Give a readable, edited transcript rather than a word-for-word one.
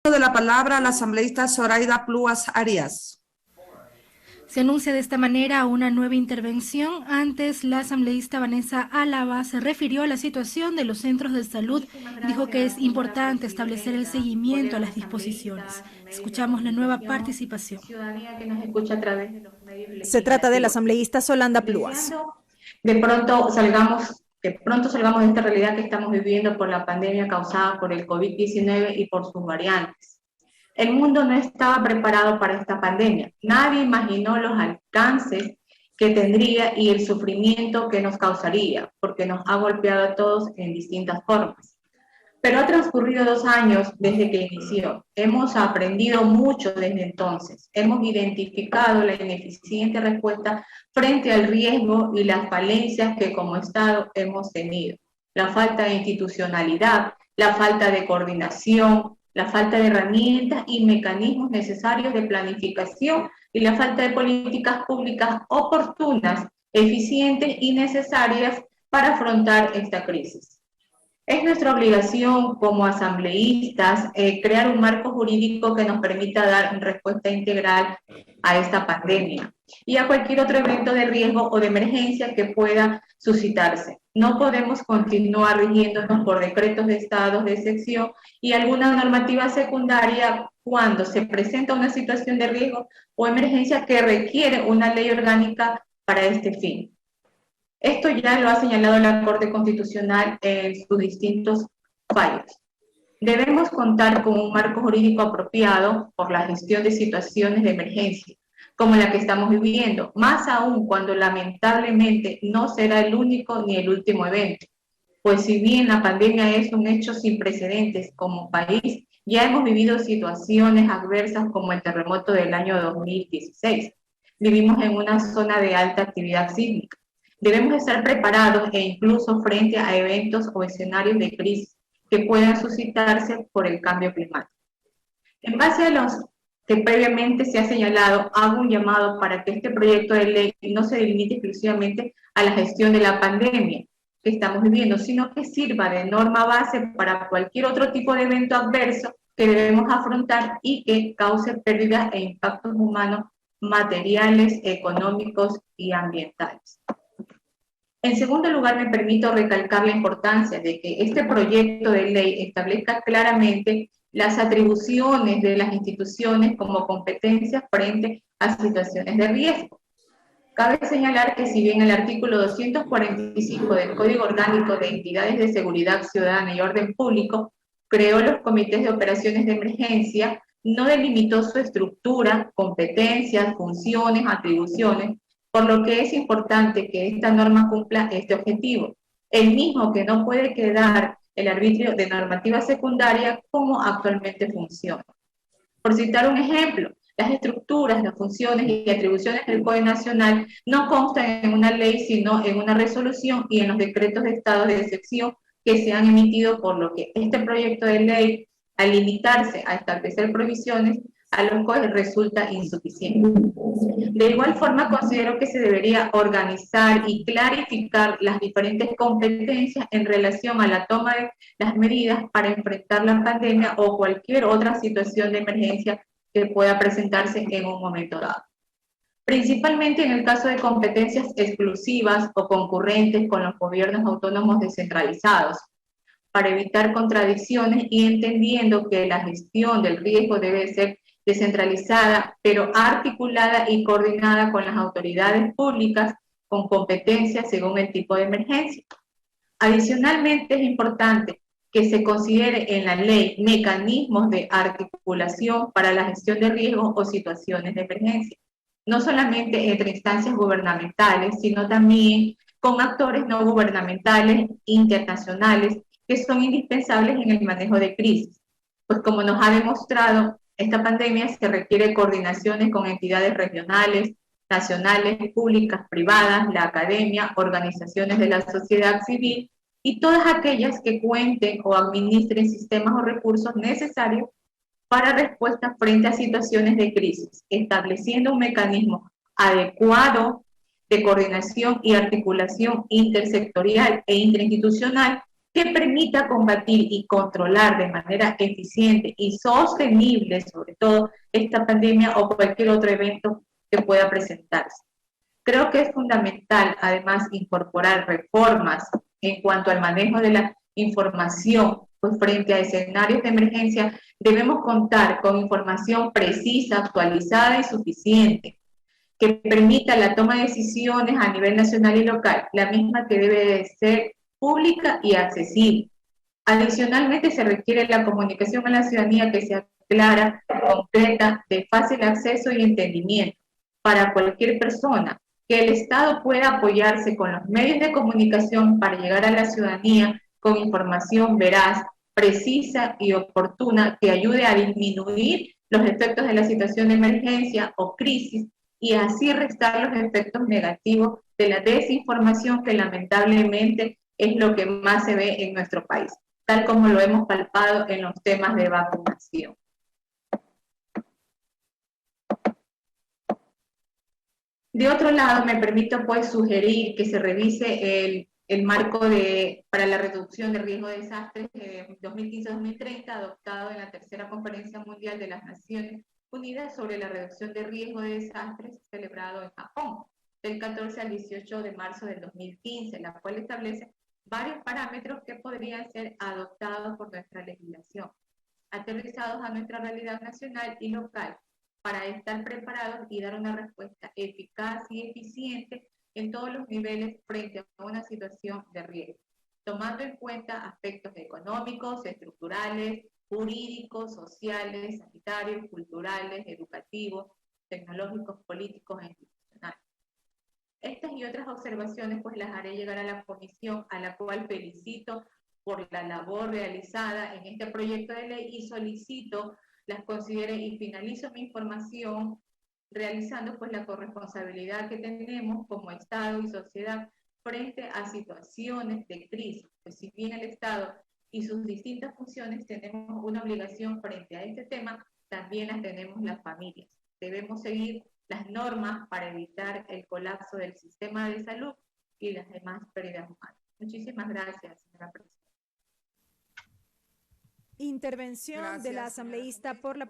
De la palabra a la asambleísta Zoraida Pluas Arias. Se anuncia de esta manera una nueva intervención. Antes, la asambleísta Vanessa Álava se refirió a la situación de los centros de salud. Dijo que es importante establecer el seguimiento a las disposiciones. Escuchamos la nueva participación. Ciudadanía que nos escucha a través de los medios legislativos. Se trata de la asambleísta Solanda Pluas. De pronto salgamos de esta realidad que estamos viviendo por la pandemia causada por el COVID-19 y por sus variantes. El mundo no estaba preparado para esta pandemia. Nadie imaginó los alcances que tendría y el sufrimiento que nos causaría, porque nos ha golpeado a todos en distintas formas. Pero ha transcurrido 2 años desde que inició. Hemos aprendido mucho desde entonces. Hemos identificado la ineficiente respuesta frente al riesgo y las falencias que como Estado hemos tenido. La falta de institucionalidad, la falta de coordinación, la falta de herramientas y mecanismos necesarios de planificación y la falta de políticas públicas oportunas, eficientes y necesarias para afrontar esta crisis. Es nuestra obligación como asambleístas crear un marco jurídico que nos permita dar respuesta integral a esta pandemia y a cualquier otro evento de riesgo o de emergencia que pueda suscitarse. No podemos continuar rigiéndonos por decretos de estados de excepción y alguna normativa secundaria cuando se presenta una situación de riesgo o emergencia que requiere una ley orgánica para este fin. Esto ya lo ha señalado la Corte Constitucional en sus distintos fallos. Debemos contar con un marco jurídico apropiado por la gestión de situaciones de emergencia, como la que estamos viviendo, más aún cuando lamentablemente no será el único ni el último evento. Pues si bien la pandemia es un hecho sin precedentes como país, ya hemos vivido situaciones adversas como el terremoto del año 2016. Vivimos en una zona de alta actividad sísmica. Debemos estar preparados e incluso frente a eventos o escenarios de crisis que puedan suscitarse por el cambio climático. En base a los que previamente se ha señalado, hago un llamado para que este proyecto de ley no se limite exclusivamente a la gestión de la pandemia que estamos viviendo, sino que sirva de norma base para cualquier otro tipo de evento adverso que debemos afrontar y que cause pérdidas e impactos humanos, materiales, económicos y ambientales. En segundo lugar, me permito recalcar la importancia de que este proyecto de ley establezca claramente las atribuciones de las instituciones como competencias frente a situaciones de riesgo. Cabe señalar que si bien el artículo 245 del Código Orgánico de Entidades de Seguridad Ciudadana y Orden Público creó los comités de operaciones de emergencia, no delimitó su estructura, competencias, funciones, atribuciones, por lo que es importante que esta norma cumpla este objetivo, el mismo que no puede quedar el arbitrio de normativa secundaria como actualmente funciona. Por citar un ejemplo, las estructuras, las funciones y atribuciones del Código Nacional no constan en una ley, sino en una resolución y en los decretos de estado de excepción que se han emitido, por lo que este proyecto de ley, al limitarse a establecer provisiones, a los cuales resulta insuficiente. De igual forma, considero que se debería organizar y clarificar las diferentes competencias en relación a la toma de las medidas para enfrentar la pandemia o cualquier otra situación de emergencia que pueda presentarse en un momento dado. Principalmente en el caso de competencias exclusivas o concurrentes con los gobiernos autónomos descentralizados, para evitar contradicciones y entendiendo que la gestión del riesgo debe ser descentralizada, pero articulada y coordinada con las autoridades públicas con competencias según el tipo de emergencia. Adicionalmente, es importante que se considere en la ley mecanismos de articulación para la gestión de riesgos o situaciones de emergencia, no solamente entre instancias gubernamentales, sino también con actores no gubernamentales internacionales que son indispensables en el manejo de crisis. Pues como nos ha demostrado, esta pandemia se requiere coordinaciones con entidades regionales, nacionales, públicas, privadas, la academia, organizaciones de la sociedad civil y todas aquellas que cuenten o administren sistemas o recursos necesarios para respuesta frente a situaciones de crisis, estableciendo un mecanismo adecuado de coordinación y articulación intersectorial e interinstitucional que permita combatir y controlar de manera eficiente y sostenible, sobre todo, esta pandemia o cualquier otro evento que pueda presentarse. Creo que es fundamental, además, incorporar reformas en cuanto al manejo de la información, pues frente a escenarios de emergencia debemos contar con información precisa, actualizada y suficiente, que permita la toma de decisiones a nivel nacional y local, la misma que debe de ser pública y accesible. Adicionalmente, se requiere la comunicación a la ciudadanía que sea clara, concreta, de fácil acceso y entendimiento para cualquier persona, que el Estado pueda apoyarse con los medios de comunicación para llegar a la ciudadanía con información veraz, precisa y oportuna que ayude a disminuir los efectos de la situación de emergencia o crisis y así restar los efectos negativos de la desinformación que lamentablemente es lo que más se ve en nuestro país, tal como lo hemos palpado en los temas de vacunación. De otro lado, me permito pues sugerir que se revise el marco para la reducción de riesgo de desastres 2015-2030, adoptado en la tercera Conferencia Mundial de las Naciones Unidas sobre la reducción de riesgo de desastres, celebrado en Japón, del 14 al 18 de marzo del 2015, la cual establece varios parámetros que podrían ser adoptados por nuestra legislación, aterrizados a nuestra realidad nacional y local, para estar preparados y dar una respuesta eficaz y eficiente en todos los niveles frente a una situación de riesgo, tomando en cuenta aspectos económicos, estructurales, jurídicos, sociales, sanitarios, culturales, educativos, tecnológicos, políticos e institucionales. Estas y otras observaciones pues las haré llegar a la comisión, a la cual felicito por la labor realizada en este proyecto de ley y solicito las considere y finalizo mi información realizando pues la corresponsabilidad que tenemos como Estado y sociedad frente a situaciones de crisis. Pues si bien el Estado y sus distintas funciones tenemos una obligación frente a este tema, también las tenemos las familias. Debemos seguir las normas para evitar el colapso del sistema de salud y las demás pérdidas humanas. Muchísimas gracias, señora presidenta. Intervención de la asambleísta por la